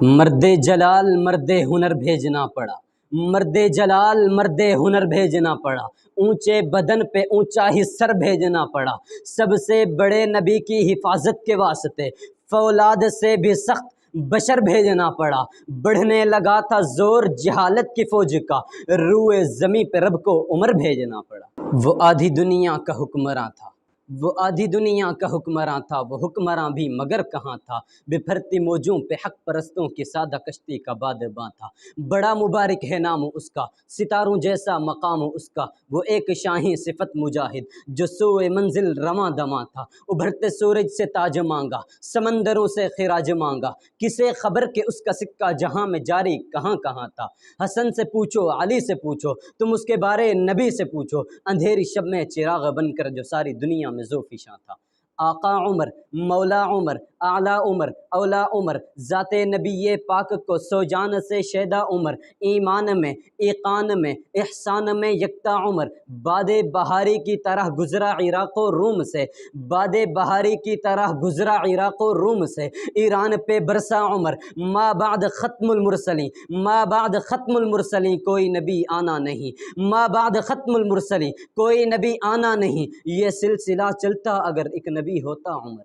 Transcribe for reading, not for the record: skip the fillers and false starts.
مرد جلال مرد ہنر بھیجنا پڑا، مرد جلال مرد ہنر بھیجنا پڑا، اونچے بدن پہ اونچا ہی سر بھیجنا پڑا، سب سے بڑے نبی کی حفاظت کے واسطے فولاد سے بھی سخت بشر بھیجنا پڑا، بڑھنے لگا تھا زور جہالت کی فوج کا، روئے زمیں پہ رب کو عمر بھیجنا پڑا۔ وہ آدھی دنیا کا حکمراں تھا، وہ آدھی دنیا کا حکمراں تھا، وہ حکمراں بھی مگر کہاں تھا، بپھرتی موجوں پہ حق پرستوں کی سادہ کشتی کا بادباں تھا، بڑا مبارک ہے نام اس کا، ستاروں جیسا مقام اس کا، وہ ایک شاہی صفت مجاہد جو سوئے منزل رواں دواں تھا، ابھرتے سورج سے تاج مانگا، سمندروں سے خراج مانگا، کسے خبر کہ اس کا سکہ جہاں میں جاری کہاں کہاں تھا، حسن سے پوچھو علی سے پوچھو تم اس کے بارے نبی سے پوچھو، اندھیری شب میں چراغ بن کر جو ساری دنیا میں ذوفشاں تھا، آقا عمر مولا عمر اعلیٰ عمر اولا عمر، ذات نبی پاک کو سو جان سے شیدا عمر، ایمان میں ایقان میں احسان میں یکتا عمر، باد بہاری کی طرح گزرا عراق و روم سے، باد بہاری کی طرح گزرا عراق و روم سے، ایران پہ برسا عمر، ما بعد ختم المرسلین، ما بعد ختم المرسلین کوئی نبی آنا نہیں، ما بعد ختم المرسلین کوئی نبی آنا نہیں، یہ سلسلہ چلتا اگر ایک نبی ہوتا عمر۔